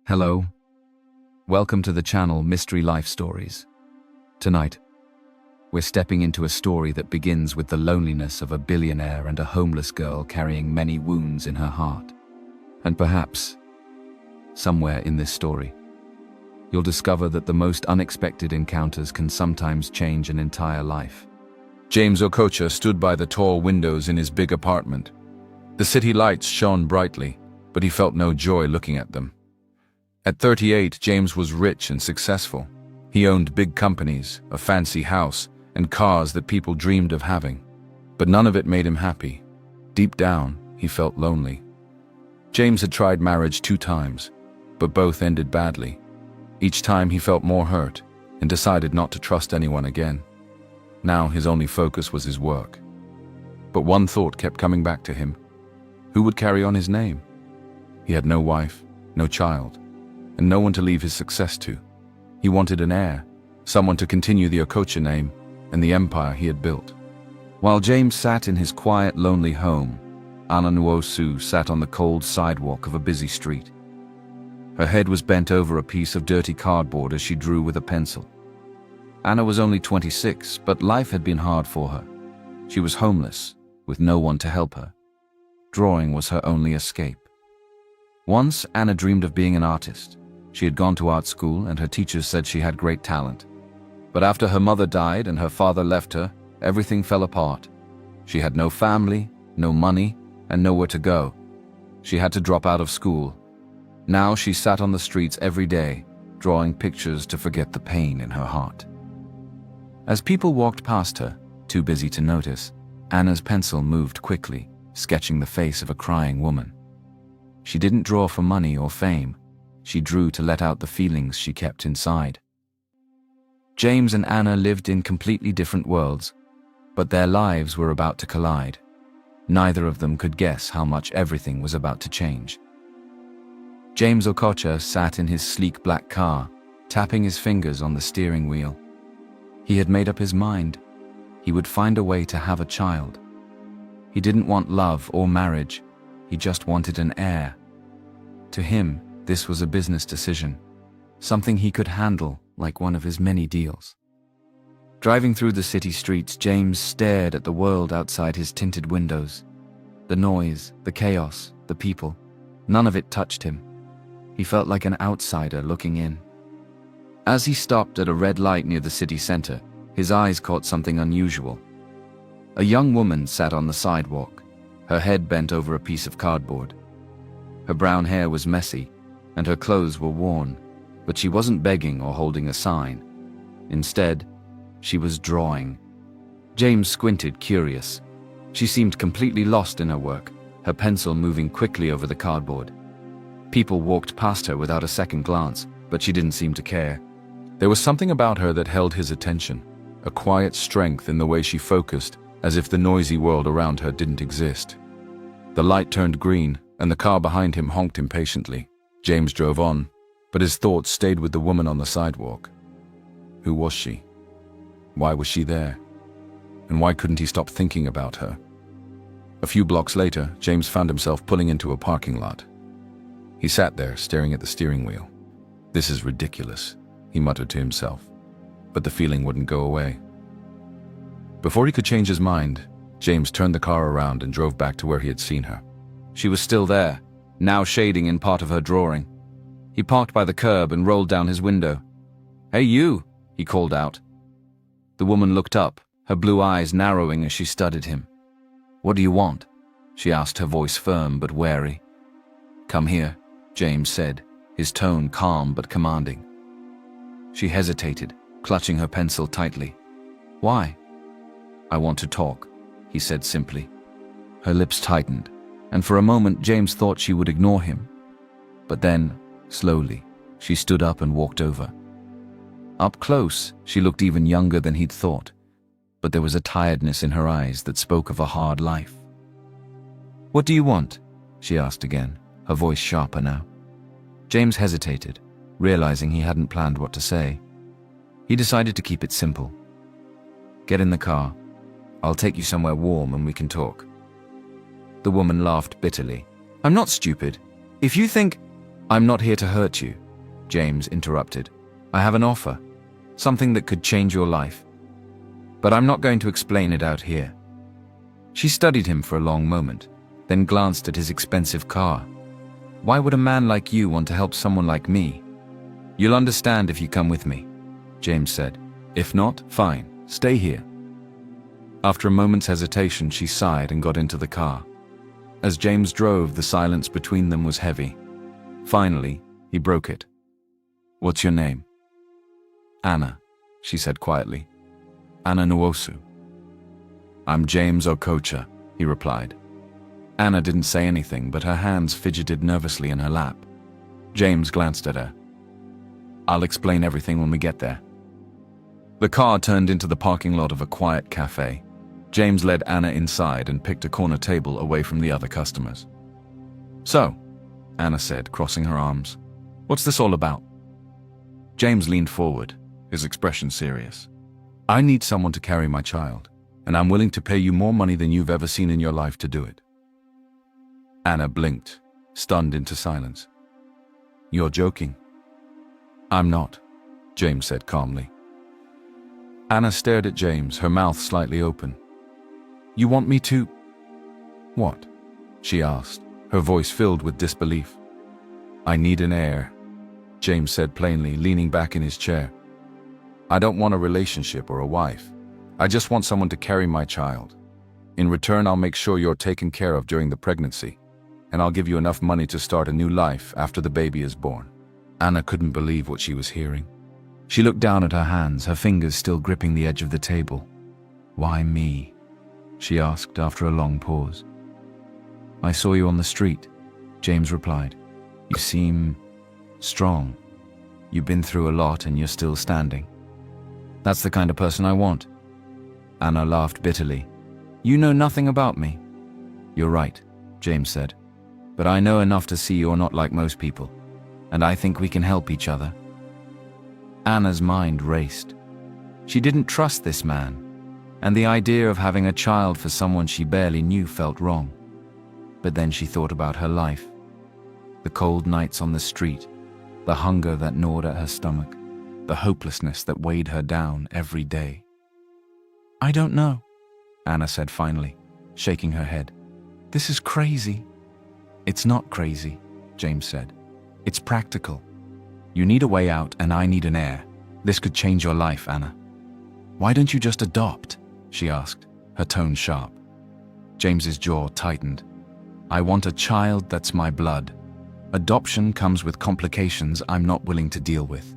Hello, welcome to the channel Mystery Life Stories. Tonight, we're stepping into a story that begins with the loneliness of a billionaire and a homeless girl carrying many wounds in her heart. And perhaps, somewhere in this story, you'll discover that the most unexpected encounters can sometimes change an entire life. James Okocha stood by the tall windows in his big apartment. The city lights shone brightly, but he felt no joy looking at them. At 38, James was rich and successful. He owned big companies, a fancy house, and cars that people dreamed of having. But none of it made him happy. Deep down, he felt lonely. James had tried marriage 2 times, but both ended badly. Each time he felt more hurt and decided not to trust anyone again. Now his only focus was his work. But one thought kept coming back to him. Who would carry on his name? He had no wife, no child, and no one to leave his success to. He wanted an heir, someone to continue the Okocha name and the empire he had built. While James sat in his quiet, lonely home, Anna Nwosu sat on the cold sidewalk of a busy street. Her head was bent over a piece of dirty cardboard as she drew with a pencil. Anna was only 26, but life had been hard for her. She was homeless, with no one to help her. Drawing was her only escape. Once, Anna dreamed of being an artist. She had gone to art school and her teachers said she had great talent. But after her mother died and her father left her, everything fell apart. She had no family, no money, and nowhere to go. She had to drop out of school. Now she sat on the streets every day, drawing pictures to forget the pain in her heart. As people walked past her, too busy to notice, Anna's pencil moved quickly, sketching the face of a crying woman. She didn't draw for money or fame. She drew to let out the feelings she kept inside. James and Anna lived in completely different worlds, but their lives were about to collide. Neither of them could guess how much everything was about to change. James Okocha sat in his sleek black car, tapping his fingers on the steering wheel. He had made up his mind. He would find a way to have a child. He didn't want love or marriage. He just wanted an heir. To him, this was a business decision, something he could handle like one of his many deals. Driving through the city streets, James stared at the world outside his tinted windows. The noise, the chaos, the people, none of it touched him. He felt like an outsider looking in. As he stopped at a red light near the city center, his eyes caught something unusual. A young woman sat on the sidewalk, her head bent over a piece of cardboard. Her brown hair was messy, and her clothes were worn, but she wasn't begging or holding a sign. Instead, she was drawing. James squinted, curious. She seemed completely lost in her work, her pencil moving quickly over the cardboard. People walked past her without a second glance, but she didn't seem to care. There was something about her that held his attention, a quiet strength in the way she focused, as if the noisy world around her didn't exist. The light turned green, and the car behind him honked impatiently. James drove on, but his thoughts stayed with the woman on the sidewalk. Who was she? Why was she there? And why couldn't he stop thinking about her? A few blocks later, James found himself pulling into a parking lot. He sat there, staring at the steering wheel. This is ridiculous, he muttered to himself, but the feeling wouldn't go away. Before he could change his mind, James turned the car around and drove back to where he had seen her. She was still there, now shading in part of her drawing. He parked by the curb and rolled down his window. "Hey you," he called out. The woman looked up, her blue eyes narrowing as she studied him. "What do you want?" she asked, her voice firm but wary. "Come here," James said, his tone calm but commanding. She hesitated, clutching her pencil tightly. "Why?" "I want to talk," he said simply. Her lips tightened, and for a moment James thought she would ignore him. But then, slowly, she stood up and walked over. Up close, she looked even younger than he'd thought, but there was a tiredness in her eyes that spoke of a hard life. "What do you want?" she asked again, her voice sharper now. James hesitated, realizing he hadn't planned what to say. He decided to keep it simple. "Get in the car. I'll take you somewhere warm and we can talk." The woman laughed bitterly. "I'm not stupid. If you think..." "I'm not here to hurt you," James interrupted. "I have an offer, something that could change your life. But I'm not going to explain it out here." She studied him for a long moment, then glanced at his expensive car. "Why would a man like you want to help someone like me?" "You'll understand if you come with me," James said. "If not, fine, stay here." After a moment's hesitation, she sighed and got into the car. As James drove, the silence between them was heavy. Finally, he broke it. "What's your name?" "Anna," she said quietly. "Anna Nwosu." "I'm James Okocha," he replied. Anna didn't say anything, but her hands fidgeted nervously in her lap. James glanced at her. "I'll explain everything when we get there." The car turned into the parking lot of a quiet cafe. James led Anna inside and picked a corner table away from the other customers. "So," Anna said, crossing her arms, "what's this all about?" James leaned forward, his expression serious. "I need someone to carry my child, and I'm willing to pay you more money than you've ever seen in your life to do it." Anna blinked, stunned into silence. "You're joking." "I'm not," James said calmly. Anna stared at James, her mouth slightly open. "You want me to—" "What?" she asked, her voice filled with disbelief. "I need an heir," James said plainly, leaning back in his chair. "I don't want a relationship or a wife. I just want someone to carry my child. In return, I'll make sure you're taken care of during the pregnancy, and I'll give you enough money to start a new life after the baby is born." Anna couldn't believe what she was hearing. She looked down at her hands, her fingers still gripping the edge of the table. "Why me?" she asked after a long pause. "I saw you on the street," James replied. "You seem strong. You've been through a lot and you're still standing. That's the kind of person I want." Anna laughed bitterly. "You know nothing about me." "You're right," James said. "But I know enough to see you're not like most people, and I think we can help each other." Anna's mind raced. She didn't trust this man, and the idea of having a child for someone she barely knew felt wrong. But then she thought about her life. The cold nights on the street, the hunger that gnawed at her stomach, the hopelessness that weighed her down every day. "I don't know," Anna said finally, shaking her head. "This is crazy." "It's not crazy," James said. "It's practical. You need a way out and I need an heir. This could change your life, Anna." "Why don't you just adopt?" she asked, her tone sharp. James's jaw tightened. "I want a child that's my blood. Adoption comes with complications I'm not willing to deal with."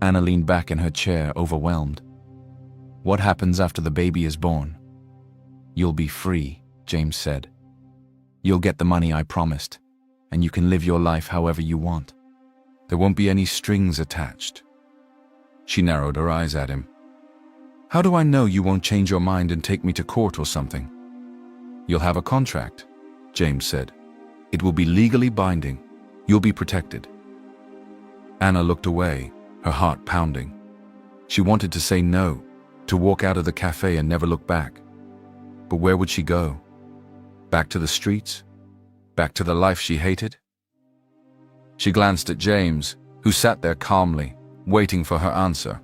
Anna leaned back in her chair, overwhelmed. "What happens after the baby is born?" "You'll be free," James said. "You'll get the money I promised, and you can live your life however you want. There won't be any strings attached." She narrowed her eyes at him. "How do I know you won't change your mind and take me to court or something?" "You'll have a contract," James said. "It will be legally binding. You'll be protected." Anna looked away, her heart pounding. She wanted to say no, to walk out of the cafe and never look back. But where would she go? Back to the streets? Back to the life she hated? She glanced at James, who sat there calmly, waiting for her answer.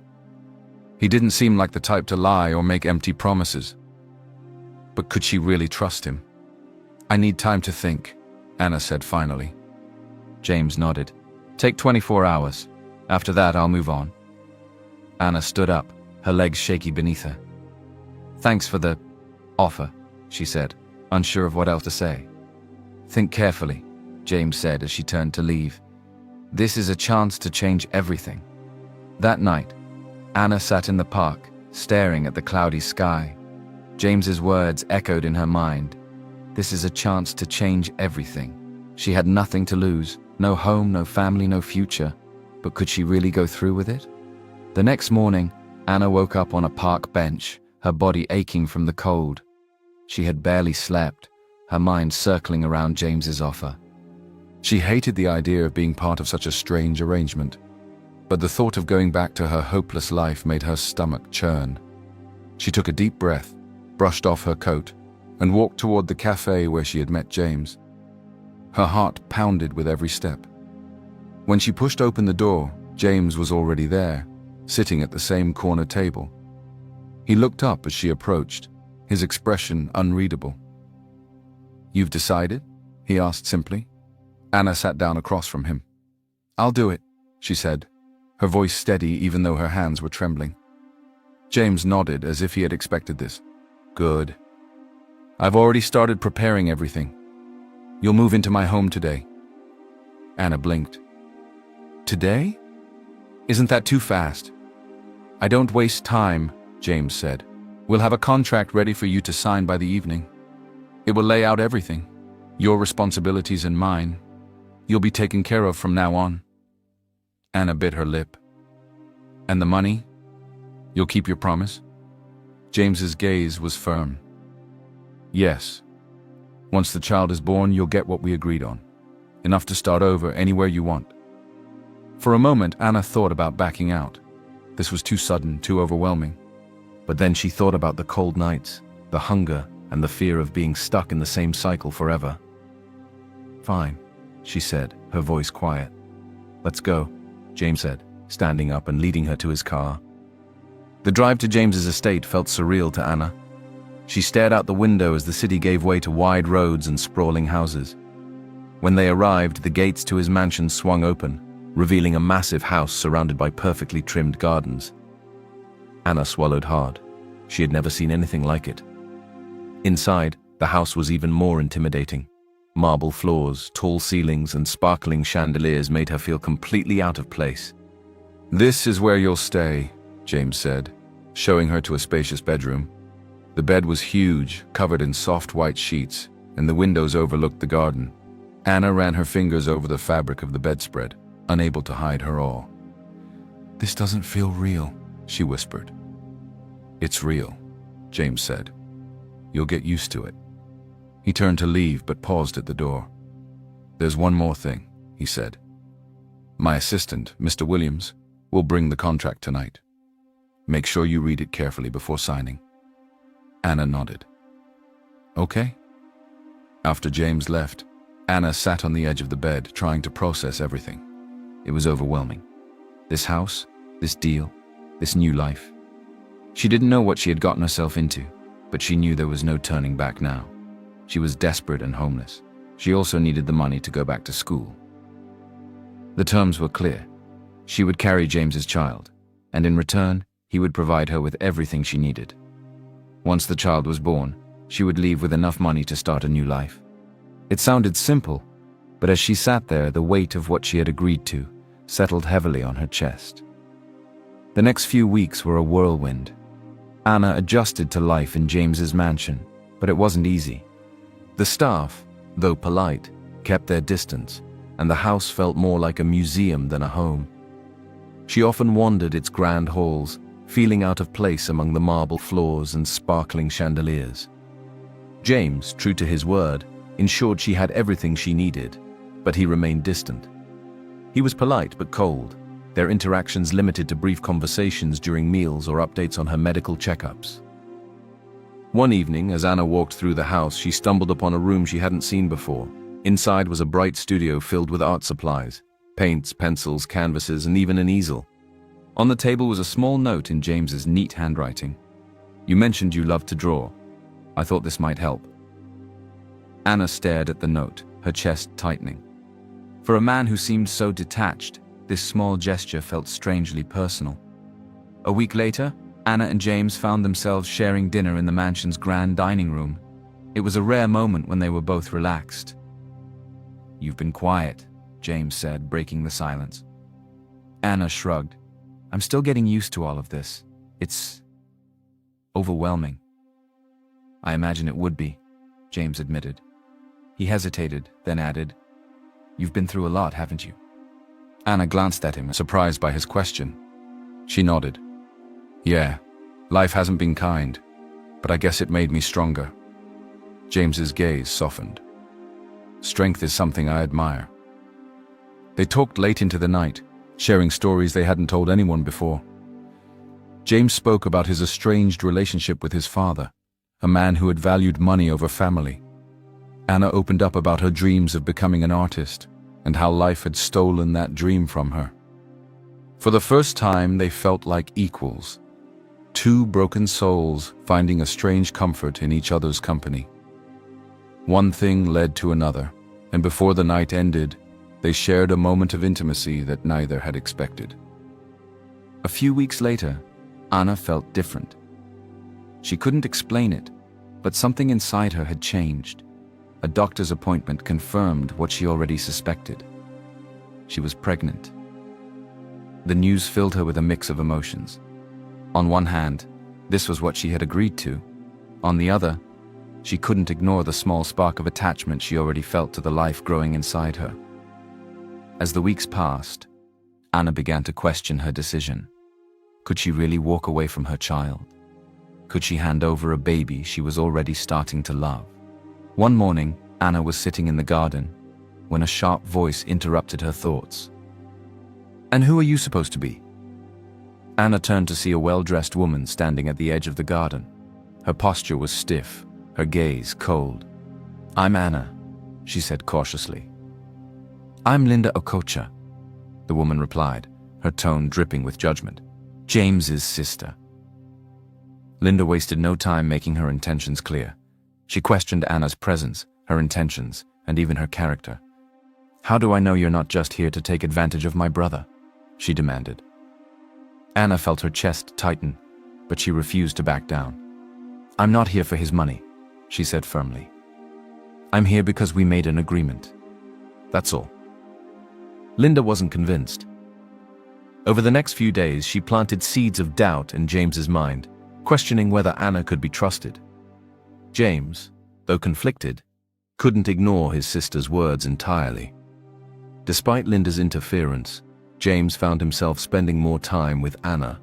He didn't seem like the type to lie or make empty promises. But could she really trust him? "I need time to think," Anna said finally. James nodded. "Take 24 hours. After that, I'll move on." Anna stood up, her legs shaky beneath her. "Thanks for the offer," she said, unsure of what else to say. "Think carefully," James said as she turned to leave. "This is a chance to change everything." That night, Anna sat in the park, staring at the cloudy sky. James's words echoed in her mind. This is a chance to change everything. She had nothing to lose, no home, no family, no future. But could she really go through with it? The next morning, Anna woke up on a park bench, her body aching from the cold. She had barely slept, her mind circling around James's offer. She hated the idea of being part of such a strange arrangement, but the thought of going back to her hopeless life made her stomach churn. She took a deep breath, brushed off her coat, and walked toward the cafe where she had met James. Her heart pounded with every step. When she pushed open the door, James was already there, sitting at the same corner table. He looked up as she approached, his expression unreadable. "You've decided?" he asked simply. Anna sat down across from him. "I'll do it," she said, her voice steady even though her hands were trembling. James nodded as if he had expected this. "Good. I've already started preparing everything. You'll move into my home today." Anna blinked. "Today? Isn't that too fast?" "I don't waste time," James said. "We'll have a contract ready for you to sign by the evening. It will lay out everything, your responsibilities and mine. You'll be taken care of from now on." Anna bit her lip. "And the money? You'll keep your promise?" James's gaze was firm. "Yes. Once the child is born, you'll get what we agreed on. Enough to start over anywhere you want." For a moment, Anna thought about backing out. This was too sudden, too overwhelming. But then she thought about the cold nights, the hunger, and the fear of being stuck in the same cycle forever. "Fine," she said, her voice quiet. "Let's go," James said, standing up and leading her to his car. The drive to James's estate felt surreal to Anna. She stared out the window as the city gave way to wide roads and sprawling houses. When they arrived, the gates to his mansion swung open, revealing a massive house surrounded by perfectly trimmed gardens. Anna swallowed hard. She had never seen anything like it. Inside, the house was even more intimidating. Marble floors, tall ceilings, and sparkling chandeliers made her feel completely out of place. "This is where you'll stay," James said, showing her to a spacious bedroom. The bed was huge, covered in soft white sheets, and the windows overlooked the garden. Anna ran her fingers over the fabric of the bedspread, unable to hide her awe. "This doesn't feel real," she whispered. "It's real," James said. "You'll get used to it." He turned to leave but paused at the door. "There's one more thing," he said. "My assistant, Mr. Williams, will bring the contract tonight. Make sure you read it carefully before signing." Anna nodded. "Okay." After James left, Anna sat on the edge of the bed trying to process everything. It was overwhelming. This house, this deal, this new life. She didn't know what she had gotten herself into, but she knew there was no turning back now. She was desperate and homeless. She also needed the money to go back to school. The terms were clear. She would carry James's child, and in return, he would provide her with everything she needed. Once the child was born, she would leave with enough money to start a new life. It sounded simple, but as she sat there, the weight of what she had agreed to settled heavily on her chest. The next few weeks were a whirlwind. Anna adjusted to life in James's mansion, but it wasn't easy. The staff, though polite, kept their distance, and the house felt more like a museum than a home. She often wandered its grand halls, feeling out of place among the marble floors and sparkling chandeliers. James, true to his word, ensured she had everything she needed, but he remained distant. He was polite but cold, their interactions limited to brief conversations during meals or updates on her medical checkups. One evening, as Anna walked through the house, she stumbled upon a room she hadn't seen before. Inside was a bright studio filled with art supplies, paints, pencils, canvases, and even an easel. On the table was a small note in James's neat handwriting. "You mentioned you loved to draw. I thought this might help." Anna stared at the note, her chest tightening. For a man who seemed so detached, this small gesture felt strangely personal. A week later, Anna and James found themselves sharing dinner in the mansion's grand dining room. It was a rare moment when they were both relaxed. "You've been quiet," James said, breaking the silence. Anna shrugged. "I'm still getting used to all of this. It's overwhelming." "I imagine it would be," James admitted. He hesitated, then added, "You've been through a lot, haven't you?" Anna glanced at him, surprised by his question. She nodded. "Yeah, life hasn't been kind, but I guess it made me stronger." James's gaze softened. "Strength is something I admire." They talked late into the night, sharing stories they hadn't told anyone before. James spoke about his estranged relationship with his father, a man who had valued money over family. Anna opened up about her dreams of becoming an artist, and how life had stolen that dream from her. For the first time, they felt like equals, two broken souls finding a strange comfort in each other's company. One thing led to another, and before the night ended, they shared a moment of intimacy that neither had expected. A few weeks later, Anna felt different. She couldn't explain it, but something inside her had changed. A doctor's appointment confirmed what she already suspected. She was pregnant. The news filled her with a mix of emotions. On one hand, this was what she had agreed to. On the other, she couldn't ignore the small spark of attachment she already felt to the life growing inside her. As the weeks passed, Anna began to question her decision. Could she really walk away from her child? Could she hand over a baby she was already starting to love? One morning, Anna was sitting in the garden when a sharp voice interrupted her thoughts. "And who are you supposed to be?" Anna turned to see a well-dressed woman standing at the edge of the garden. Her posture was stiff, her gaze cold. "I'm Anna," she said cautiously. "I'm Linda Okocha," the woman replied, her tone dripping with judgment. "James's sister." Linda wasted no time making her intentions clear. She questioned Anna's presence, her intentions, and even her character. "How do I know you're not just here to take advantage of my brother?" she demanded. Anna felt her chest tighten, but she refused to back down. "I'm not here for his money," she said firmly. "I'm here because we made an agreement. That's all." Linda wasn't convinced. Over the next few days, she planted seeds of doubt in James's mind, questioning whether Anna could be trusted. James, though conflicted, couldn't ignore his sister's words entirely. Despite Linda's interference, James found himself spending more time with Anna.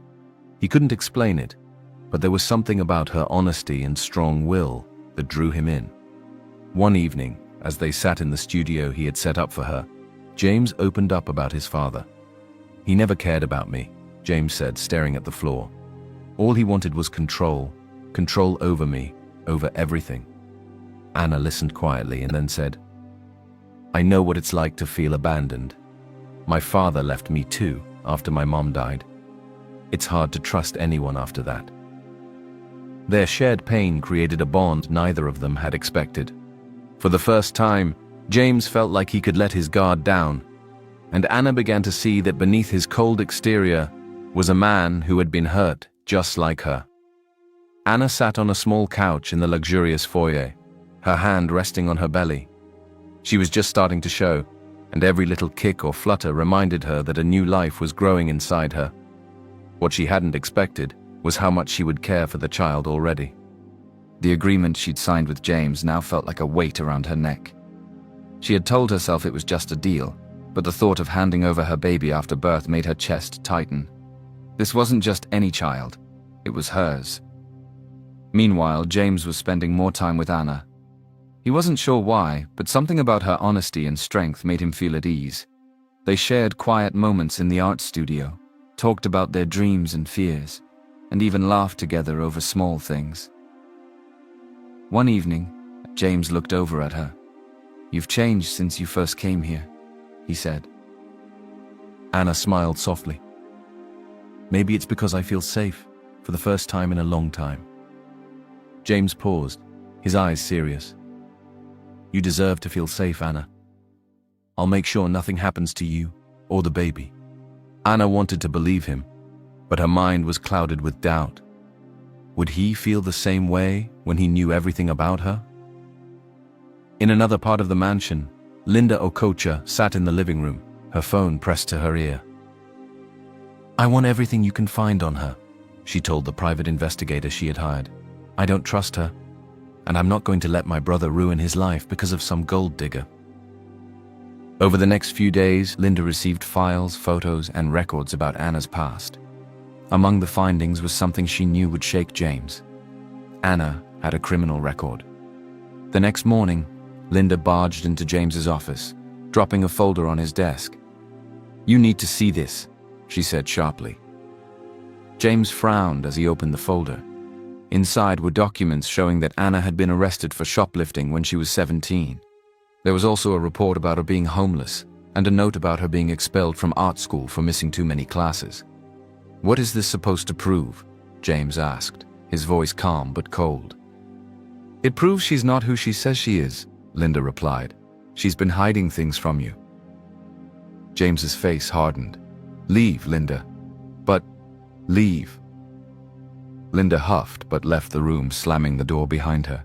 He couldn't explain it, but there was something about her honesty and strong will that drew him in. One evening, as they sat in the studio he had set up for her, James opened up about his father. "He never cared about me," James said, staring at the floor. "All he wanted was control over me, over everything." Anna listened quietly and then said, "I know what it's like to feel abandoned. My father left me too, after my mom died. It's hard to trust anyone after that." Their shared pain created a bond neither of them had expected. For the first time, James felt like he could let his guard down, and Anna began to see that beneath his cold exterior was a man who had been hurt just like her. Anna sat on a small couch in the luxurious foyer, her hand resting on her belly. She was just starting to show, and every little kick or flutter reminded her that a new life was growing inside her. What she hadn't expected was how much she would care for the child already. The agreement she'd signed with James now felt like a weight around her neck. She had told herself it was just a deal, but the thought of handing over her baby after birth made her chest tighten. This wasn't just any child, it was hers. Meanwhile, James was spending more time with Anna. He wasn't sure why, but something about her honesty and strength made him feel at ease. They shared quiet moments in the art studio, talked about their dreams and fears, and even laughed together over small things. One evening, James looked over at her. "You've changed since you first came here," he said. Anna smiled softly. "Maybe it's because I feel safe, for the first time in a long time." James paused, his eyes serious. "You deserve to feel safe, Anna. I'll make sure nothing happens to you or the baby." Anna wanted to believe him, but her mind was clouded with doubt. Would he feel the same way when he knew everything about her? In another part of the mansion, Linda Okocha sat in the living room, her phone pressed to her ear. "I want everything you can find on her," she told the private investigator she had hired. "I don't trust her, and I'm not going to let my brother ruin his life because of some gold digger." Over the next few days, Linda received files, photos, and records about Anna's past. Among the findings was something she knew would shake James. Anna had a criminal record. The next morning, Linda barged into James's office, dropping a folder on his desk. "You need to see this," she said sharply. James frowned as he opened the folder. Inside were documents showing that Anna had been arrested for shoplifting when she was 17. There was also a report about her being homeless and a note about her being expelled from art school for missing too many classes. "What is this supposed to prove?" James asked, his voice calm but cold. "It proves she's not who she says she is," Linda replied. "She's been hiding things from you." James's face hardened. "Leave, Linda." "But, leave." Linda huffed but left the room, slamming the door behind her.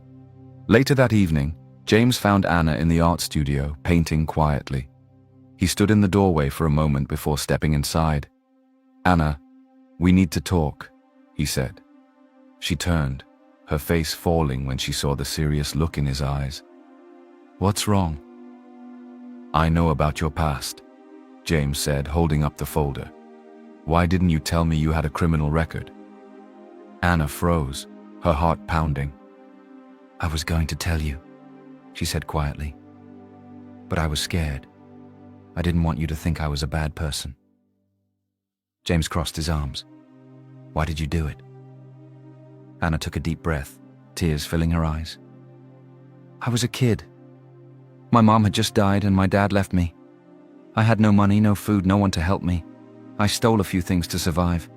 Later that evening, James found Anna in the art studio, painting quietly. He stood in the doorway for a moment before stepping inside. "Anna, we need to talk," he said. She turned, her face falling when she saw the serious look in his eyes. "What's wrong?" "I know about your past," James said, holding up the folder. "Why didn't you tell me you had a criminal record?" Anna froze, her heart pounding. "I was going to tell you," she said quietly. "But I was scared. I didn't want you to think I was a bad person." James crossed his arms. "Why did you do it?" Anna took a deep breath, tears filling her eyes. "I was a kid. My mom had just died and my dad left me. I had no money, no food, no one to help me. I stole a few things to survive.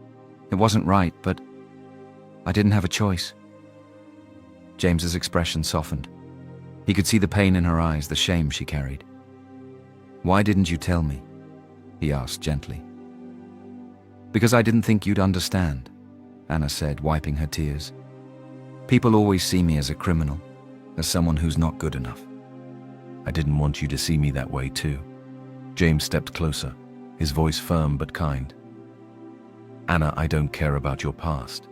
It wasn't right, but I didn't have a choice." James's expression softened. He could see the pain in her eyes, the shame she carried. "Why didn't you tell me?" he asked gently. "Because I didn't think you'd understand," Anna said, wiping her tears. "People always see me as a criminal, as someone who's not good enough." "I didn't want you to see me that way too." James stepped closer, his voice firm but kind. "Anna, I don't care about your past.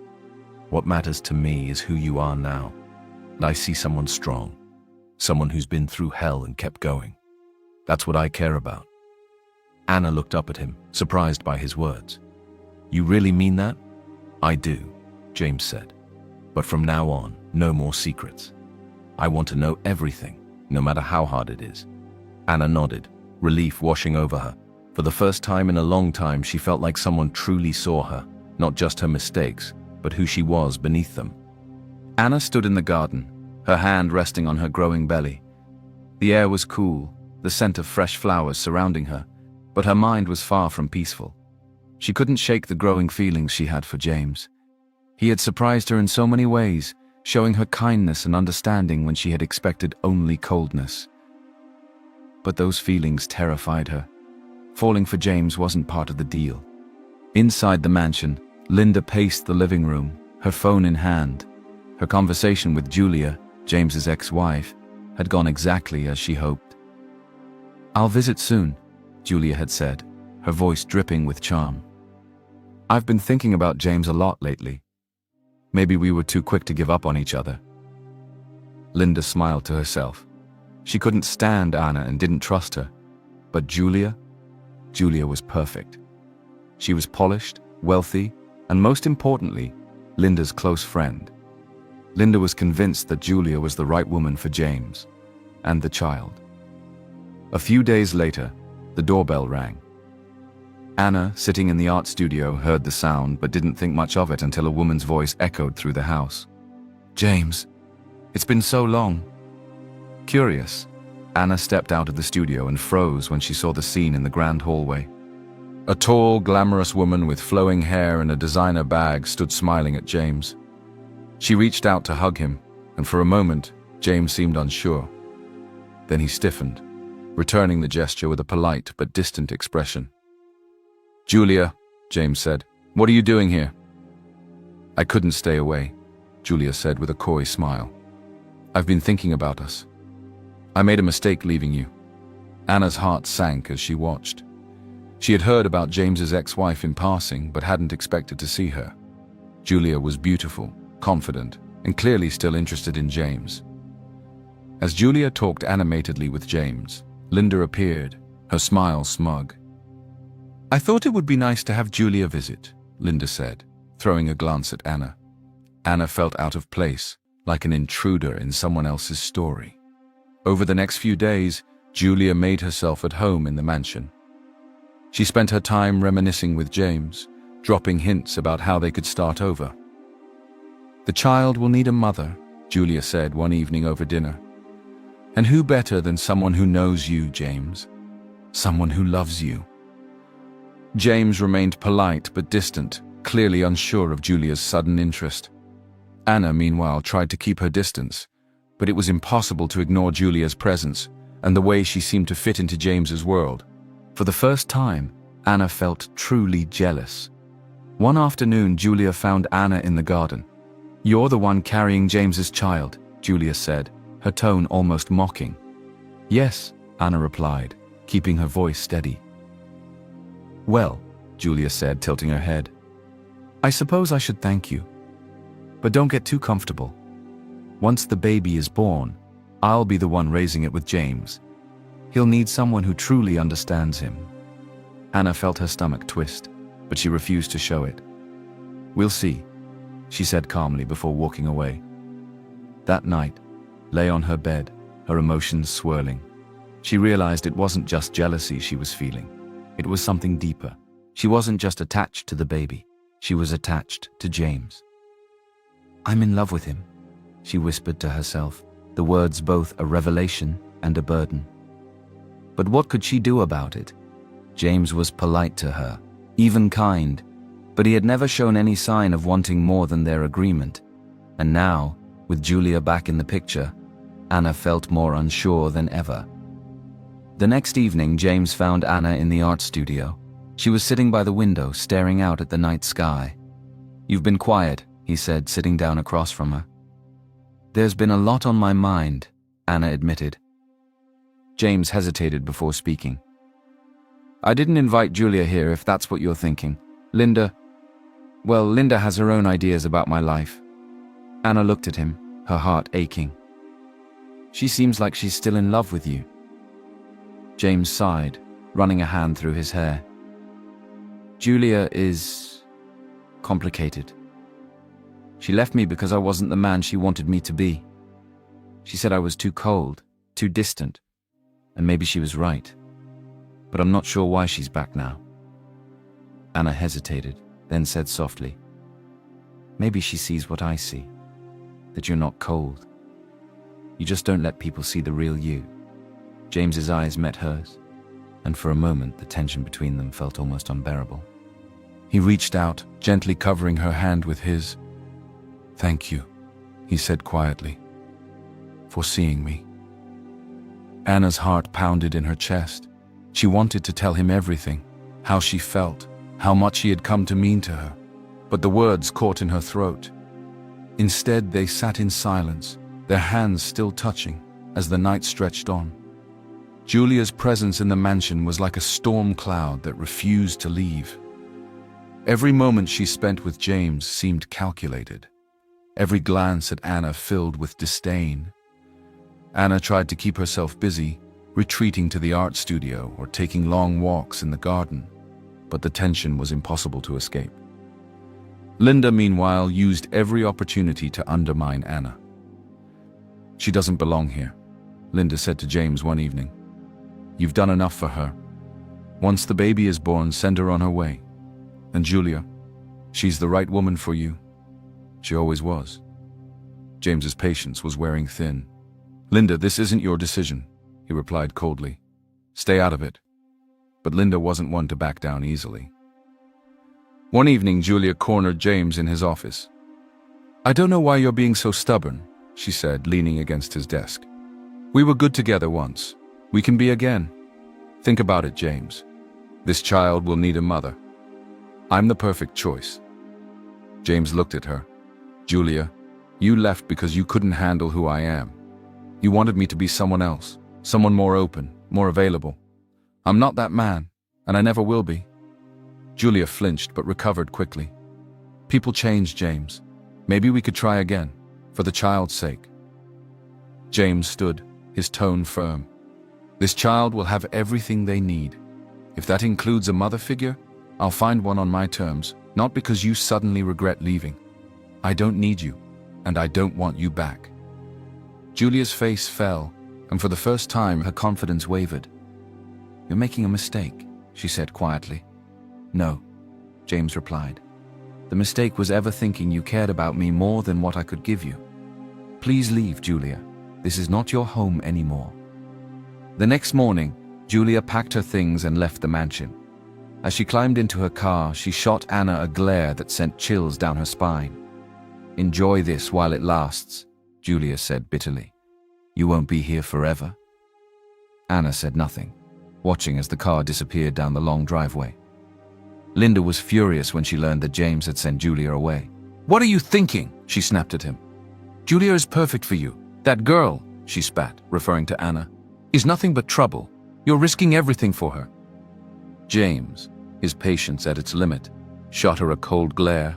What matters to me is who you are now. And I see someone strong, someone who's been through hell and kept going. That's what I care about." Anna looked up at him, surprised by his words. "You really mean that?" "I do," James said. "But from now on, no more secrets. I want to know everything, no matter how hard it is." Anna nodded, relief washing over her. For the first time in a long time, she felt like someone truly saw her, not just her mistakes, but who she was beneath them. Anna stood in the garden, her hand resting on her growing belly. The air was cool, the scent of fresh flowers surrounding her, but her mind was far from peaceful. She couldn't shake the growing feelings she had for James. He had surprised her in so many ways, showing her kindness and understanding when she had expected only coldness. But those feelings terrified her. Falling for James wasn't part of the deal. Inside the mansion, Linda paced the living room, her phone in hand. Her conversation with Julia, James's ex-wife, had gone exactly as she hoped. "I'll visit soon," Julia had said, her voice dripping with charm. "I've been thinking about James a lot lately. Maybe we were too quick to give up on each other." Linda smiled to herself. She couldn't stand Anna and didn't trust her. But Julia was perfect. She was polished, wealthy, and most importantly, Linda's close friend. Linda was convinced that Julia was the right woman for James and the child. A few days later, the doorbell rang. Anna, sitting in the art studio, heard the sound but didn't think much of it until a woman's voice echoed through the house. "James, it's been so long." Curious, Anna stepped out of the studio and froze when she saw the scene in the grand hallway. A tall, glamorous woman with flowing hair and a designer bag stood smiling at James. She reached out to hug him, and for a moment, James seemed unsure. Then he stiffened, returning the gesture with a polite but distant expression. "Julia," James said, "what are you doing here?" "I couldn't stay away," Julia said with a coy smile. "I've been thinking about us. I made a mistake leaving you." Anna's heart sank as she watched. She had heard about James's ex-wife in passing, but hadn't expected to see her. Julia was beautiful, confident, and clearly still interested in James. As Julia talked animatedly with James, Linda appeared, her smile smug. "I thought it would be nice to have Julia visit," Linda said, throwing a glance at Anna. Anna felt out of place, like an intruder in someone else's story. Over the next few days, Julia made herself at home in the mansion. She spent her time reminiscing with James, dropping hints about how they could start over. "The child will need a mother," Julia said one evening over dinner. "And who better than someone who knows you, James? Someone who loves you. James remained polite but distant, clearly unsure of Julia's sudden interest. Anna, meanwhile, tried to keep her distance, but it was impossible to ignore Julia's presence and the way she seemed to fit into James's world. For the first time, Anna felt truly jealous. One afternoon, Julia found Anna in the garden. "You're the one carrying James's child," Julia said, her tone almost mocking. "Yes," Anna replied, keeping her voice steady. "Well," Julia said, tilting her head, "I suppose I should thank you. But don't get too comfortable. Once the baby is born, I'll be the one raising it with James. He'll need someone who truly understands him." Anna felt her stomach twist, but she refused to show it. "We'll see," she said calmly before walking away. That night, lay on her bed, her emotions swirling. She realized it wasn't just jealousy she was feeling. It was something deeper. She wasn't just attached to the baby. She was attached to James. "I'm in love with him," she whispered to herself, the words both a revelation and a burden. But what could she do about it? James was polite to her, even kind, but he had never shown any sign of wanting more than their agreement. And now, with Julia back in the picture, Anna felt more unsure than ever. The next evening, James found Anna in the art studio. She was sitting by the window, staring out at the night sky. "You've been quiet," he said, sitting down across from her. "There's been a lot on my mind," Anna admitted. James hesitated before speaking. "I didn't invite Julia here, if that's what you're thinking. Linda has her own ideas about my life." Anna looked at him, her heart aching. "She seems like she's still in love with you." James sighed, running a hand through his hair. "Julia is complicated. She left me because I wasn't the man she wanted me to be. She said I was too cold, too distant, and maybe she was right. But I'm not sure why she's back now." Anna hesitated, then said softly, "Maybe she sees what I see, that you're not cold. You just don't let people see the real you." James's eyes met hers, and for a moment the tension between them felt almost unbearable. He reached out, gently covering her hand with his. "Thank you," he said quietly, "for seeing me." Anna's heart pounded in her chest. She wanted to tell him everything, how she felt, how much he had come to mean to her, but the words caught in her throat. Instead, they sat in silence, their hands still touching, as the night stretched on. Julia's presence in the mansion was like a storm cloud that refused to leave. Every moment she spent with James seemed calculated. Every glance at Anna filled with disdain. Anna tried to keep herself busy, retreating to the art studio or taking long walks in the garden, but the tension was impossible to escape. Linda, meanwhile, used every opportunity to undermine Anna. "She doesn't belong here," Linda said to James one evening. "You've done enough for her. Once the baby is born, send her on her way. And Julia, she's the right woman for you. She always was." James's patience was wearing thin. "Linda, this isn't your decision," he replied coldly. "Stay out of it." But Linda wasn't one to back down easily. One evening, Julia cornered James in his office. "I don't know why you're being so stubborn," she said, leaning against his desk. "We were good together once. We can be again. Think about it, James. This child will need a mother. I'm the perfect choice." James looked at her. "Julia, you left because you couldn't handle who I am. You wanted me to be someone else, someone more open, more available. I'm not that man, and I never will be." Julia flinched but recovered quickly. "People change, James. Maybe we could try again, for the child's sake." James stood, his tone firm. "This child will have everything they need. If that includes a mother figure, I'll find one on my terms, not because you suddenly regret leaving. I don't need you, and I don't want you back." Julia's face fell, and for the first time her confidence wavered. "You're making a mistake," she said quietly. "No," James replied. "The mistake was ever thinking you cared about me more than what I could give you. Please leave, Julia. This is not your home anymore." The next morning, Julia packed her things and left the mansion. As she climbed into her car, she shot Anna a glare that sent chills down her spine. "Enjoy this while it lasts," Julia said bitterly. "You won't be here forever." Anna said nothing, watching as the car disappeared down the long driveway. Linda was furious when she learned that James had sent Julia away. "What are you thinking?" she snapped at him. "Julia is perfect for you. That girl," she spat, referring to Anna, "is nothing but trouble. You're risking everything for her." James, his patience at its limit, shot her a cold glare.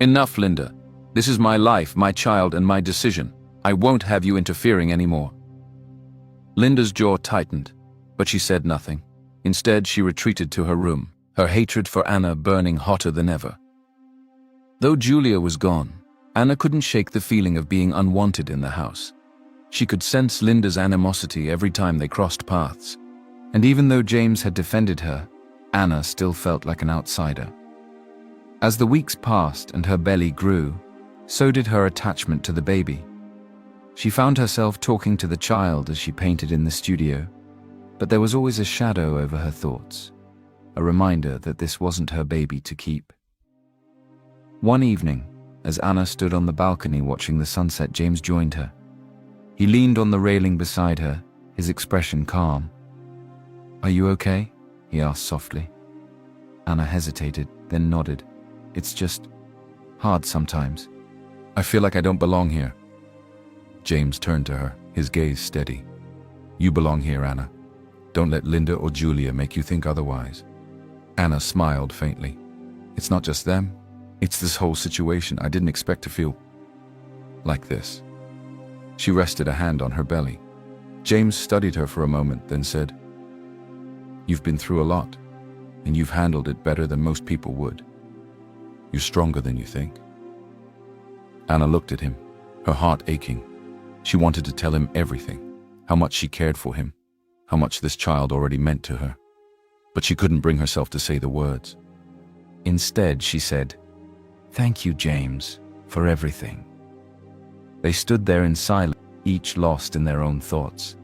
"Enough, Linda. This is my life, my child, and my decision. I won't have you interfering anymore." Linda's jaw tightened, but she said nothing. Instead, she retreated to her room, her hatred for Anna burning hotter than ever. Though Julia was gone, Anna couldn't shake the feeling of being unwanted in the house. She could sense Linda's animosity every time they crossed paths. And even though James had defended her, Anna still felt like an outsider. As the weeks passed and her belly grew, so did her attachment to the baby. She found herself talking to the child as she painted in the studio, but there was always a shadow over her thoughts, a reminder that this wasn't her baby to keep. One evening, as Anna stood on the balcony watching the sunset, James joined her. He leaned on the railing beside her, his expression calm. "Are you okay?" he asked softly. Anna hesitated, then nodded. "It's just hard sometimes. I feel like I don't belong here." James turned to her, his gaze steady. "You belong here, Anna. Don't let Linda or Julia make you think otherwise." Anna smiled faintly. "It's not just them. It's this whole situation. I didn't expect to feel like this." She rested a hand on her belly. James studied her for a moment, then said, "You've been through a lot, and you've handled it better than most people would. You're stronger than you think." Anna looked at him, her heart aching. She wanted to tell him everything, how much she cared for him, how much this child already meant to her. But she couldn't bring herself to say the words. Instead, she said, "Thank you, James, for everything." They stood there in silence, each lost in their own thoughts.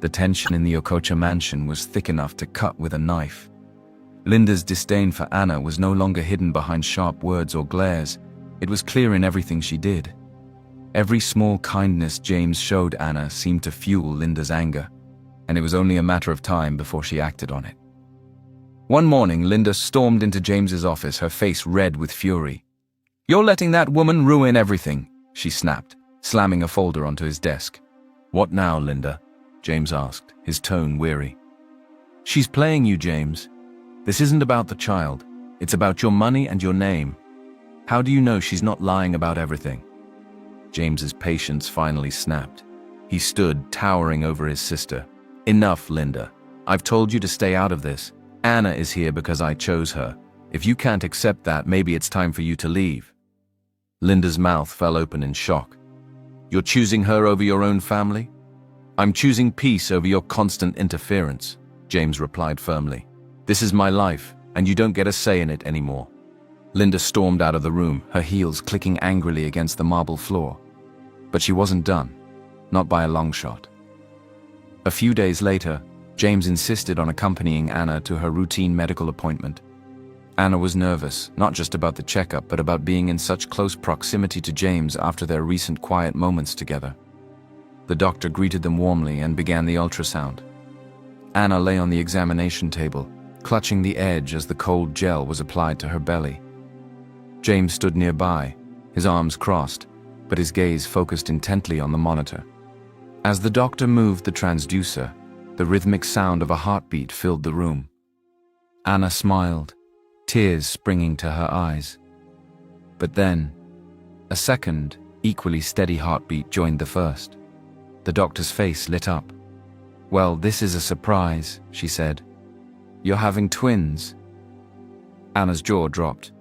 The tension in the Okocha mansion was thick enough to cut with a knife. Linda's disdain for Anna was no longer hidden behind sharp words or glares. It was clear in everything she did. Every small kindness James showed Anna seemed to fuel Linda's anger, and it was only a matter of time before she acted on it. One morning, Linda stormed into James's office, her face red with fury. "You're letting that woman ruin everything," she snapped, slamming a folder onto his desk. "What now, Linda?" James asked, his tone weary. "She's playing you, James. This isn't about the child. It's about your money and your name. How do you know she's not lying about everything?" James's patience finally snapped. He stood, towering over his sister. "Enough, Linda. I've told you to stay out of this. Anna is here because I chose her. If you can't accept that, maybe it's time for you to leave." Linda's mouth fell open in shock. "You're choosing her over your own family?" "I'm choosing peace over your constant interference," James replied firmly. "This is my life, and you don't get a say in it anymore." Linda stormed out of the room, her heels clicking angrily against the marble floor. But she wasn't done, not by a long shot. A few days later, James insisted on accompanying Anna to her routine medical appointment. Anna was nervous, not just about the checkup, but about being in such close proximity to James after their recent quiet moments together. The doctor greeted them warmly and began the ultrasound. Anna lay on the examination table, clutching the edge as the cold gel was applied to her belly. James stood nearby, his arms crossed, but his gaze focused intently on the monitor. As the doctor moved the transducer, the rhythmic sound of a heartbeat filled the room. Anna smiled, tears springing to her eyes. But then, a second, equally steady heartbeat joined the first. The doctor's face lit up. "Well, this is a surprise," she said. "You're having twins." Anna's jaw dropped.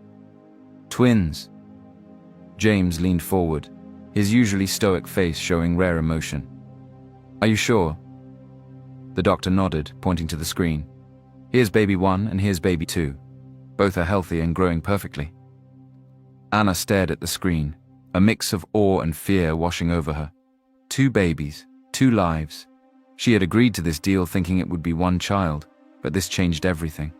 "Twins." James leaned forward, his usually stoic face showing rare emotion. "Are you sure?" The doctor nodded, pointing to the screen. "Here's baby 1 and here's baby 2. Both are healthy and growing perfectly." Anna stared at the screen, a mix of awe and fear washing over her. 2 babies, 2 lives. She had agreed to this deal thinking it would be one child, but this changed everything.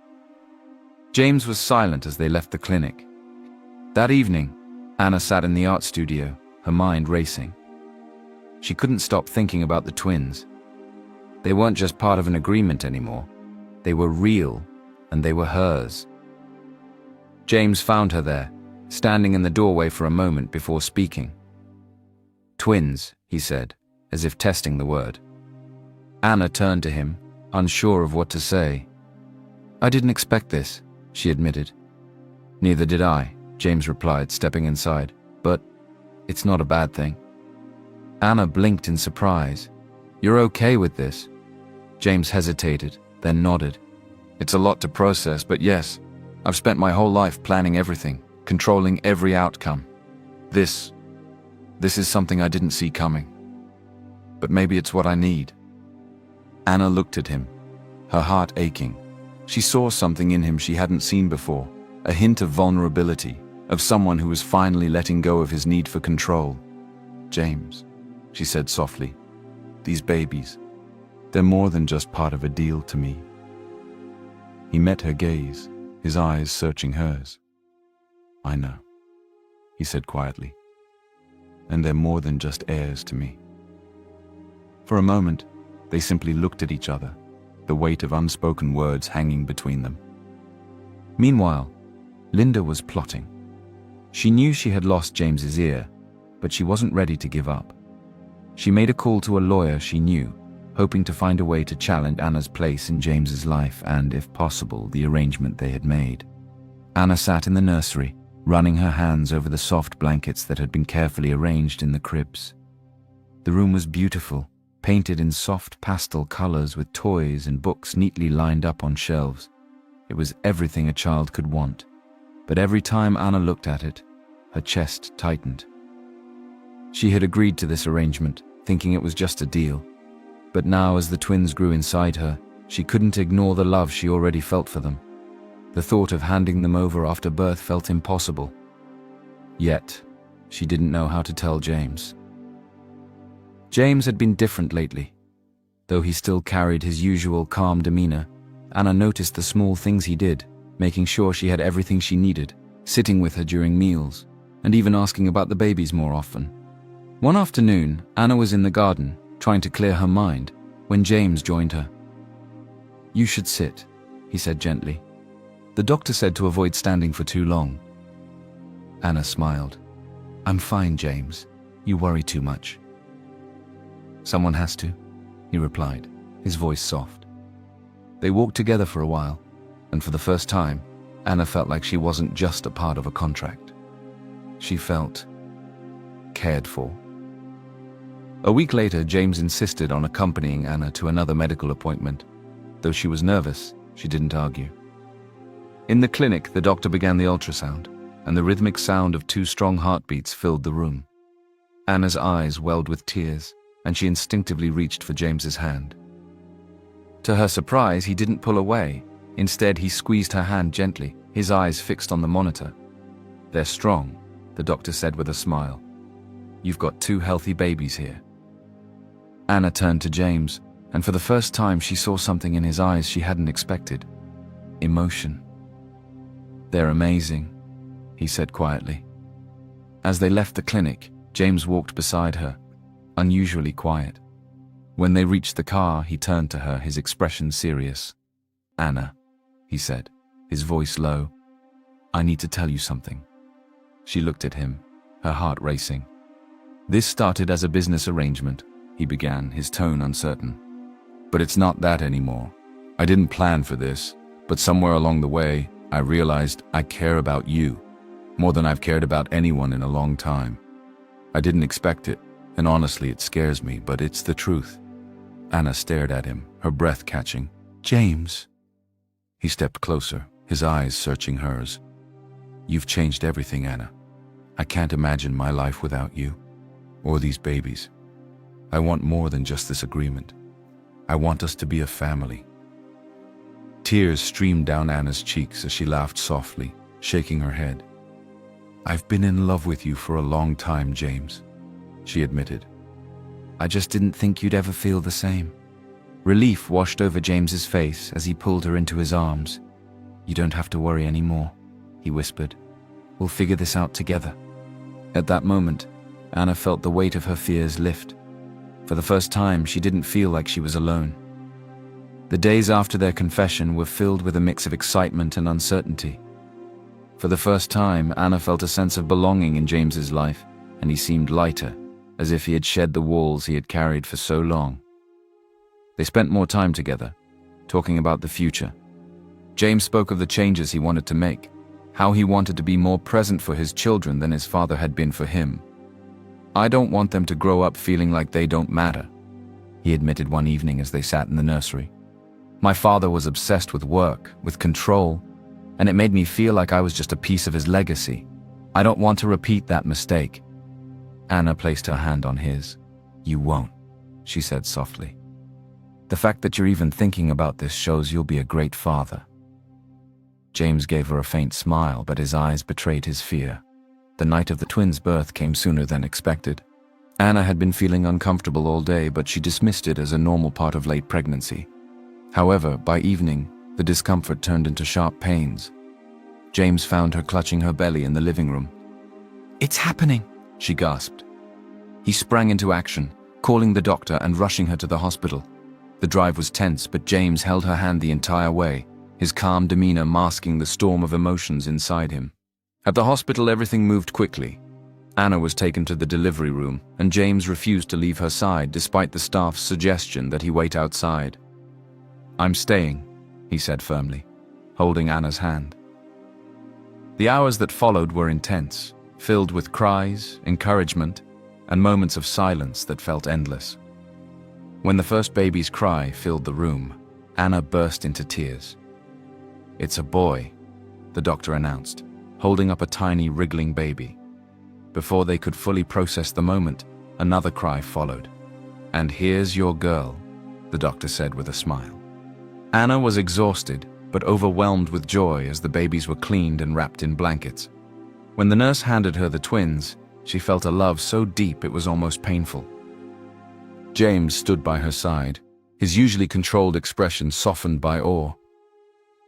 James was silent as they left the clinic. That evening, Anna sat in the art studio, her mind racing. She couldn't stop thinking about the twins. They weren't just part of an agreement anymore. They were real, and they were hers. James found her there, standing in the doorway for a moment before speaking. "Twins," he said, as if testing the word. Anna turned to him, unsure of what to say. "I didn't expect this," she admitted. "Neither did I," James replied, stepping inside. "But it's not a bad thing." Anna blinked in surprise. "You're okay with this?" James hesitated, then nodded. "It's a lot to process, but yes, I've spent my whole life planning everything, controlling every outcome. This is something I didn't see coming. But maybe it's what I need." Anna looked at him, her heart aching. She saw something in him she hadn't seen before, a hint of vulnerability, of someone who was finally letting go of his need for control. "James," she said softly, "these babies, they're more than just part of a deal to me." He met her gaze, his eyes searching hers. "I know," he said quietly, "and they're more than just heirs to me." For a moment, they simply looked at each other, the weight of unspoken words hanging between them. Meanwhile, Linda was plotting. She knew she had lost James's ear, but she wasn't ready to give up. She made a call to a lawyer she knew, hoping to find a way to challenge Anna's place in James's life and, if possible, the arrangement they had made. Anna sat in the nursery, running her hands over the soft blankets that had been carefully arranged in the cribs. The room was beautiful, painted in soft pastel colors with toys and books neatly lined up on shelves. It was everything a child could want, but every time Anna looked at it, her chest tightened. She had agreed to this arrangement, thinking it was just a deal. But now, as the twins grew inside her, she couldn't ignore the love she already felt for them. The thought of handing them over after birth felt impossible. Yet, she didn't know how to tell James. James had been different lately. Though he still carried his usual calm demeanor, Anna noticed the small things he did, making sure she had everything she needed, sitting with her during meals, and even asking about the babies more often. One afternoon, Anna was in the garden, trying to clear her mind, when James joined her. "You should sit," he said gently. "The doctor said to avoid standing for too long." Anna smiled. "I'm fine, James. You worry too much." "Someone has to," he replied, his voice soft. They walked together for a while, and for the first time, Anna felt like she wasn't just a part of a contract. She felt cared for. A week later, James insisted on accompanying Anna to another medical appointment. Though she was nervous, she didn't argue. In the clinic, the doctor began the ultrasound, and the rhythmic sound of 2 strong heartbeats filled the room. Anna's eyes welled with tears, and she instinctively reached for James's hand. To her surprise, he didn't pull away. Instead, he squeezed her hand gently, his eyes fixed on the monitor. "They're strong," the doctor said with a smile. "You've got 2 healthy babies here." Anna turned to James, and for the first time she saw something in his eyes she hadn't expected. Emotion. "They're amazing," he said quietly. As they left the clinic, James walked beside her, unusually quiet. When they reached the car, he turned to her, his expression serious. "Anna," he said, his voice low, "I need to tell you something." She looked at him, her heart racing. "This started as a business arrangement," he began, his tone uncertain. "But it's not that anymore. I didn't plan for this, but somewhere along the way, I realized I care about you, more than I've cared about anyone in a long time. I didn't expect it, and honestly it scares me, but it's the truth." Anna stared at him, her breath catching. "James." He stepped closer, his eyes searching hers. "You've changed everything, Anna. I can't imagine my life without you, or these babies. I want more than just this agreement. I want us to be a family." Tears streamed down Anna's cheeks as she laughed softly, shaking her head. "I've been in love with you for a long time, James," she admitted. "I just didn't think you'd ever feel the same." Relief washed over James's face as he pulled her into his arms. "You don't have to worry anymore," he whispered. "We'll figure this out together." At that moment, Anna felt the weight of her fears lift. For the first time, she didn't feel like she was alone. The days after their confession were filled with a mix of excitement and uncertainty. For the first time, Anna felt a sense of belonging in James's life, and he seemed lighter, as if he had shed the walls he had carried for so long. They spent more time together, talking about the future. James spoke of the changes he wanted to make, how he wanted to be more present for his children than his father had been for him. "I don't want them to grow up feeling like they don't matter," he admitted one evening as they sat in the nursery. "My father was obsessed with work, with control, and it made me feel like I was just a piece of his legacy. I don't want to repeat that mistake." Anna placed her hand on his. "You won't," she said softly. "The fact that you're even thinking about this shows you'll be a great father." James gave her a faint smile, but his eyes betrayed his fear. The night of the twins' birth came sooner than expected. Anna had been feeling uncomfortable all day, but she dismissed it as a normal part of late pregnancy. However, by evening, the discomfort turned into sharp pains. James found her clutching her belly in the living room. "It's happening," she gasped. He sprang into action, calling the doctor and rushing her to the hospital. The drive was tense, but James held her hand the entire way, his calm demeanor masking the storm of emotions inside him. At the hospital, everything moved quickly. Anna was taken to the delivery room, and James refused to leave her side despite the staff's suggestion that he wait outside. "I'm staying," he said firmly, holding Anna's hand. The hours that followed were intense, filled with cries, encouragement, and moments of silence that felt endless. When the first baby's cry filled the room, Anna burst into tears. "It's a boy," the doctor announced, holding up a tiny, wriggling baby. Before they could fully process the moment, another cry followed. "And here's your girl," the doctor said with a smile. Anna was exhausted, but overwhelmed with joy as the babies were cleaned and wrapped in blankets. When the nurse handed her the twins, she felt a love so deep it was almost painful. James stood by her side, his usually controlled expression softened by awe.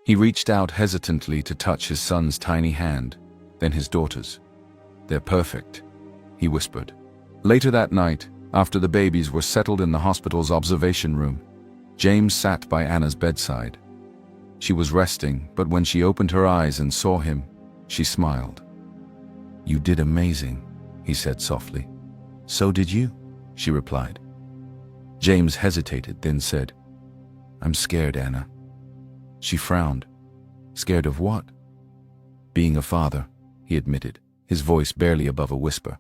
He reached out hesitantly to touch his son's tiny hand, then his daughter's. "They're perfect," he whispered. Later that night, after the babies were settled in the hospital's observation room, James sat by Anna's bedside. She was resting, but when she opened her eyes and saw him, she smiled. "You did amazing," he said softly. "So did you," she replied. James hesitated, then said, "I'm scared, Anna." She frowned. "Scared of what?" "Being a father," he admitted, his voice barely above a whisper.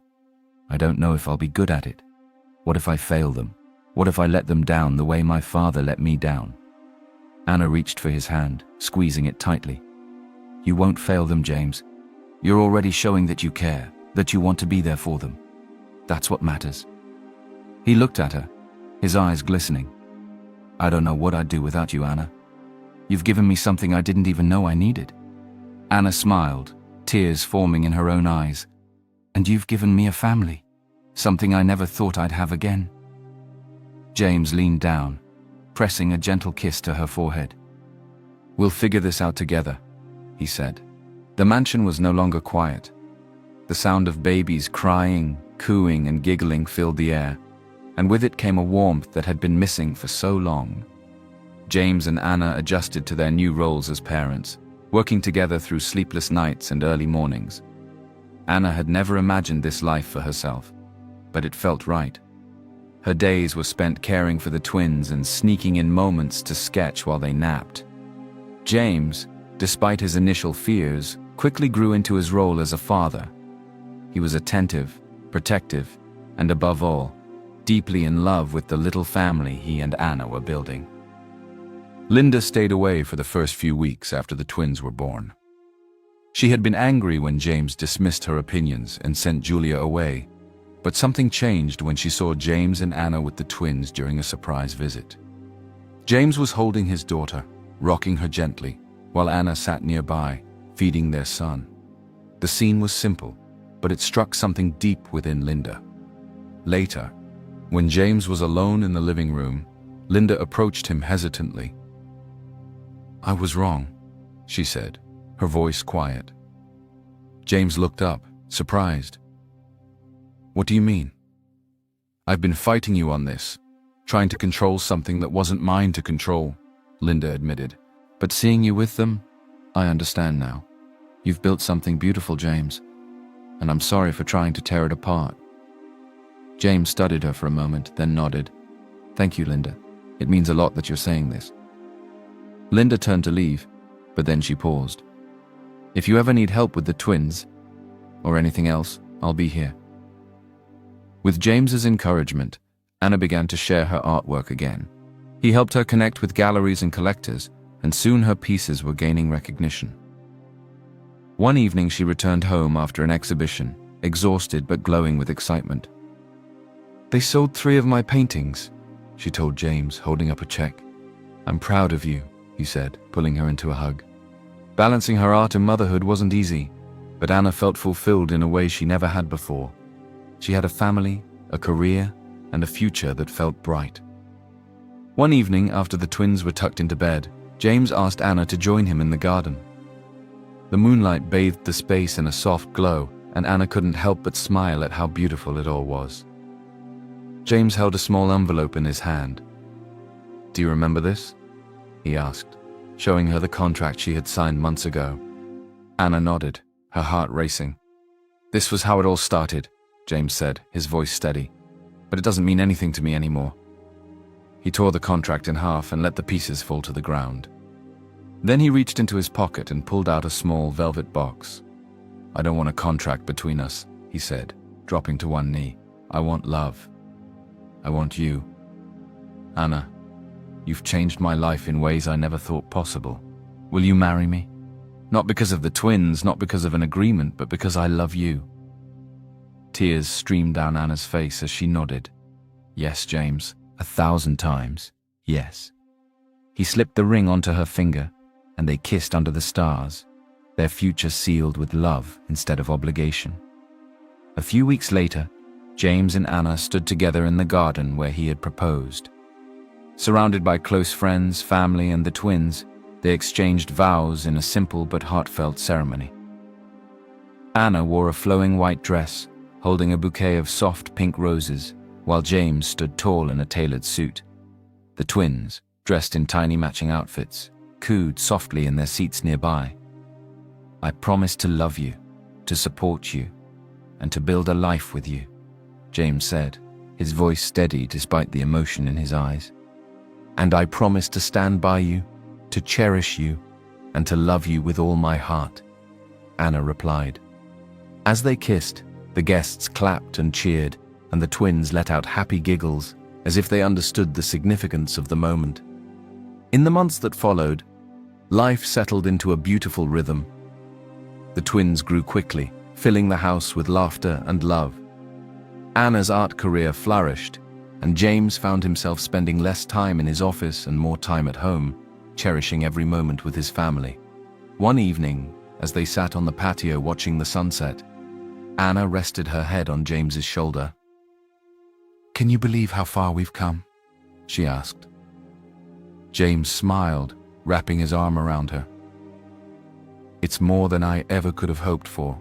"I don't know if I'll be good at it. What if I fail them? What if I let them down the way my father let me down?" Anna reached for his hand, squeezing it tightly. "You won't fail them, James. You're already showing that you care, that you want to be there for them. That's what matters." He looked at her, his eyes glistening. "I don't know what I'd do without you, Anna. You've given me something I didn't even know I needed." Anna smiled, tears forming in her own eyes. "And you've given me a family, something I never thought I'd have again." James leaned down, pressing a gentle kiss to her forehead. "We'll figure this out together," he said. The mansion was no longer quiet. The sound of babies crying, cooing, and giggling filled the air, and with it came a warmth that had been missing for so long. James and Anna adjusted to their new roles as parents, working together through sleepless nights and early mornings. Anna had never imagined this life for herself, but it felt right. Her days were spent caring for the twins and sneaking in moments to sketch while they napped. James, despite his initial fears, quickly grew into his role as a father. He was attentive, protective, and above all, deeply in love with the little family he and Anna were building. Linda stayed away for the first few weeks after the twins were born. She had been angry when James dismissed her opinions and sent Julia away, but something changed when she saw James and Anna with the twins during a surprise visit. James was holding his daughter, rocking her gently, while Anna sat nearby, feeding their son. The scene was simple, but it struck something deep within Linda. Later, when James was alone in the living room, Linda approached him hesitantly. "I was wrong," she said, her voice quiet. James looked up, surprised. "What do you mean?" "I've been fighting you on this, trying to control something that wasn't mine to control," Linda admitted. "But seeing you with them, I understand now. You've built something beautiful, James, and I'm sorry for trying to tear it apart." James studied her for a moment, then nodded. "Thank you, Linda. It means a lot that you're saying this." Linda turned to leave, but then she paused. "If you ever need help with the twins, or anything else, I'll be here." With James's encouragement, Anna began to share her artwork again. He helped her connect with galleries and collectors, and soon her pieces were gaining recognition. One evening she returned home after an exhibition, exhausted but glowing with excitement. "They sold 3 of my paintings," she told James, holding up a check. "I'm proud of you," he said, pulling her into a hug. Balancing her art and motherhood wasn't easy, but Anna felt fulfilled in a way she never had before. She had a family, a career, and a future that felt bright. One evening, after the twins were tucked into bed, James asked Anna to join him in the garden. The moonlight bathed the space in a soft glow, and Anna couldn't help but smile at how beautiful it all was. James held a small envelope in his hand. "Do you remember this?" he asked, showing her the contract she had signed months ago. Anna nodded, her heart racing. "This was how it all started," James said, his voice steady. "But it doesn't mean anything to me anymore." He tore the contract in half and let the pieces fall to the ground. Then he reached into his pocket and pulled out a small velvet box. "I don't want a contract between us," he said, dropping to one knee. "I want love. I want you. Anna, you've changed my life in ways I never thought possible. Will you marry me? Not because of the twins, not because of an agreement, but because I love you." Tears streamed down Anna's face as she nodded. "Yes, James, 1,000 times, yes." He slipped the ring onto her finger, and they kissed under the stars, their future sealed with love instead of obligation. A few weeks later, James and Anna stood together in the garden where he had proposed. Surrounded by close friends, family, and the twins, they exchanged vows in a simple but heartfelt ceremony. Anna wore a flowing white dress, holding a bouquet of soft pink roses, while James stood tall in a tailored suit. The twins, dressed in tiny matching outfits, cooed softly in their seats nearby. "I promise to love you, to support you, and to build a life with you," James said, his voice steady despite the emotion in his eyes. "And I promise to stand by you, to cherish you, and to love you with all my heart," Anna replied. As they kissed, the guests clapped and cheered, and the twins let out happy giggles, as if they understood the significance of the moment. In the months that followed, life settled into a beautiful rhythm. The twins grew quickly, filling the house with laughter and love. Anna's art career flourished, and James found himself spending less time in his office and more time at home, cherishing every moment with his family. One evening, as they sat on the patio watching the sunset, Anna rested her head on James's shoulder. "Can you believe how far we've come?" she asked. James smiled, wrapping his arm around her. "It's more than I ever could have hoped for,"